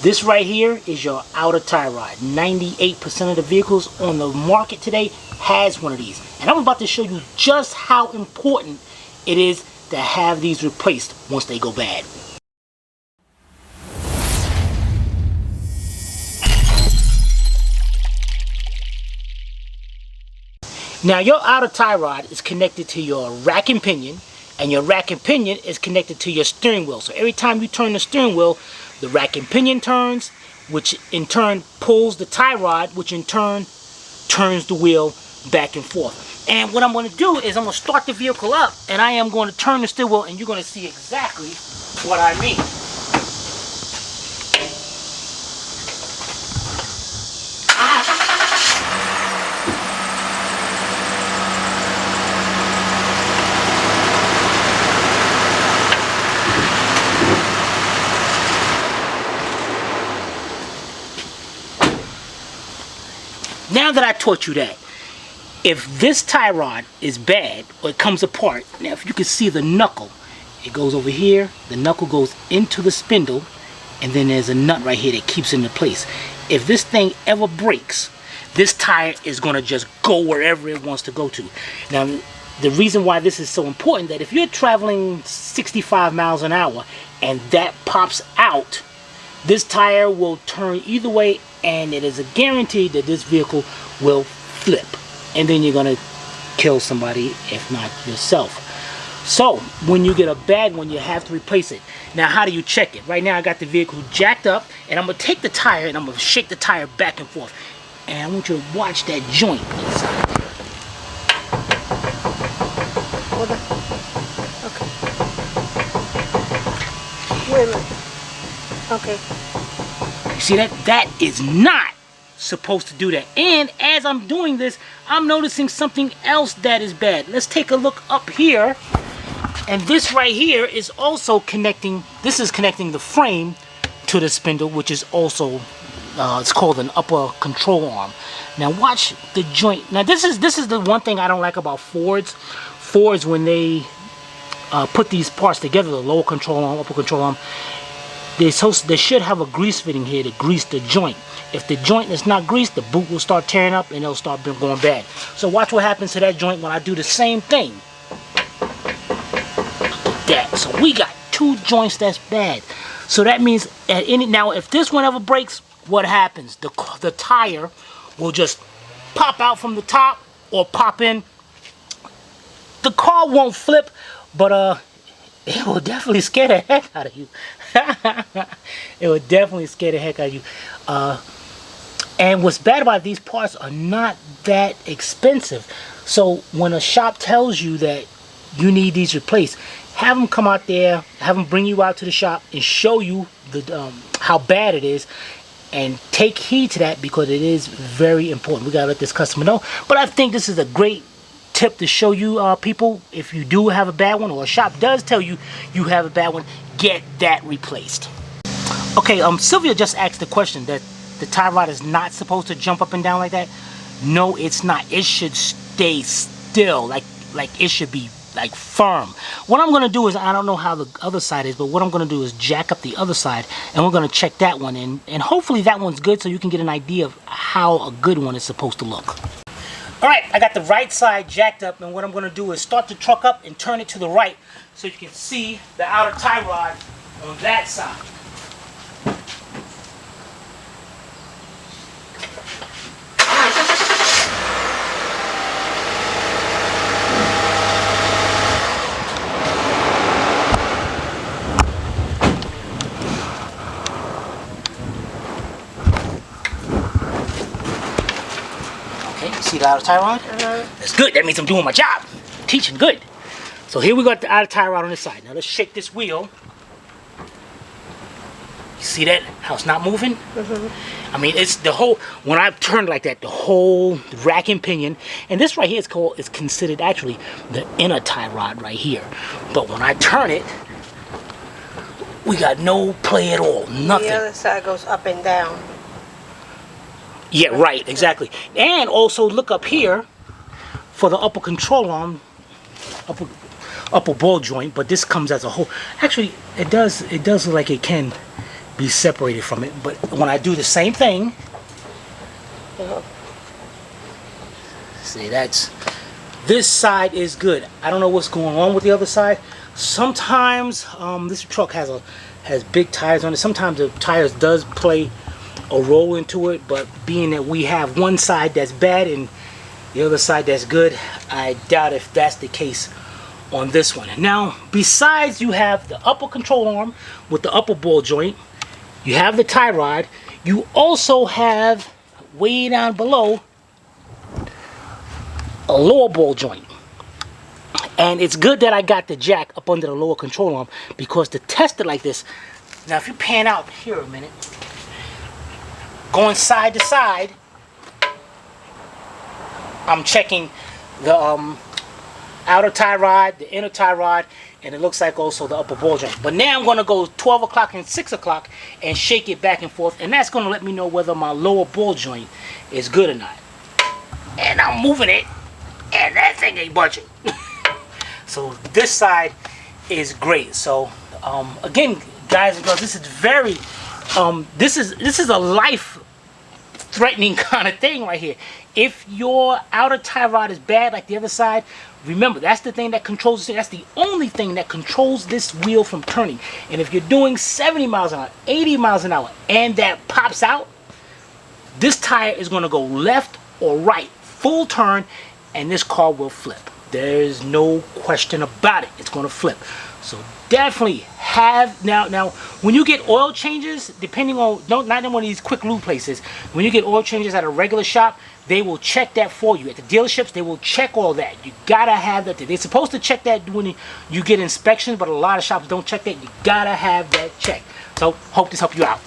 This right here is your outer tie rod. 98% of the vehicles on the market today has one of these. And I'm about to show you just how important it is to have these replaced once they go bad. Now your outer tie rod is connected to your rack and pinion, and your rack and pinion is connected to your steering wheel. So every time you turn the steering wheel, the rack and pinion turns, which in turn pulls the tie rod, which in turn turns the wheel back and forth. And what I'm going to do is I'm going to start the vehicle up, and I am going to turn the steering wheel, and you're going to see exactly what I mean. Now that I taught you that, if this tie rod is bad or it comes apart, now if you can see the knuckle, it goes over here, the knuckle goes into the spindle, and then there's a nut right here that keeps it in place. If this thing ever breaks, this tire is going to just go wherever it wants to go to. Now, the reason why this is so important, that if you're traveling 65 miles an hour and that pops out, this tire will turn either way, and it is a guarantee that this vehicle will flip. And then you're going to kill somebody, if not yourself. So, when you get a bad one, you have to replace it. Now, how do you check it? Right now, I got the vehicle jacked up, and I'm going to take the tire, and I'm going to shake the tire back and forth. And I want you to watch that joint inside. Hold on. Okay. Wait a minute. Okay. You see that? That is not supposed to do that. And as I'm doing this, I'm noticing something else that is bad. Let's take a look up here. And this right here is also connecting, this is connecting the frame to the spindle, which is also, it's called an upper control arm. Now watch the joint. Now this is the one thing I don't like about Fords. Fords, when they put these parts together, the lower control arm, upper control arm, they should have a grease fitting here to grease the joint. If the joint is not greased, the boot will start tearing up and it'll start going bad. So watch what happens to that joint when I do the same thing. That. So we got two joints that's bad. So that means now if this one ever breaks, what happens? The tire will just pop out from the top or pop in. The car won't flip, but it will definitely scare the heck out of you. It will definitely scare the heck out of you. And what's bad about these parts are not that expensive. So when a shop tells you that you need these replaced, have them come out there, have them bring you out to the shop and show you how bad it is, and take heed to that, because it is very important. We gotta let this customer know. But I think this is a great tip to show you people, if you do have a bad one, or a shop does tell you you have a bad one, get that replaced. Okay, Sylvia just asked the question that the tie rod is not supposed to jump up and down like that. No, it's not. It should stay still, like it should be like firm. What I'm gonna do is, I don't know how the other side is, but what I'm gonna do is jack up the other side, and we're gonna check that one, and hopefully that one's good, so you can get an idea of how a good one is supposed to look. Alright, I got the right side jacked up, and what I'm going to do is start the truck up and turn it to the right so you can see the outer tie rod on that side. See the outer tie rod? That's good. That means I'm doing my job. Teaching good. So here we got the outer tie rod on this side. Now let's shake this wheel. You see that? How it's not moving? I mean, it's the whole, when I turn like that, the whole rack and pinion, and this right here is considered actually the inner tie rod right here. But when I turn it, we got no play at all. Nothing. The other side goes up and down. Yeah, right, exactly. And also look up here for the upper control arm, upper ball joint, but this comes as a whole. Actually, it does look like it can be separated from it. But when I do the same thing, see, this side is good. I don't know what's going on with the other side. Sometimes this truck has big tires on it. Sometimes the tires does play a role into it, but being that we have one side that's bad and the other side that's good, I doubt if that's the case on this one. Now, besides you have the upper control arm with the upper ball joint, you have the tie rod, you also have way down below a lower ball joint. And it's good that I got the jack up under the lower control arm, because to test it like this, now if you pan out here a minute, going side to side, I'm checking the outer tie rod, the inner tie rod, and it looks like also the upper ball joint. But now I'm going to go 12 o'clock and 6 o'clock and shake it back and forth, and that's going to let me know whether my lower ball joint is good or not. And I'm moving it, and that thing ain't budging. So this side is great. So again, guys and girls, this is very this is a life threatening kind of thing right here. If your outer tie rod is bad like the other side, remember, that's the thing that controls it. That's the only thing that controls this wheel from turning. And if you're doing 70 miles an hour, 80 miles an hour, and that pops out, this tire is going to go left or right, full turn, and this car will flip. There's no question about it. It's going to flip. So definitely have, now when you get oil changes, depending on, not in one of these quick lube places, when you get oil changes at a regular shop, they will check that for you. At the dealerships, they will check all that. You gotta have that. They're supposed to check that when you get inspections, but a lot of shops don't check that. You gotta have that checked. So hope this helped you out.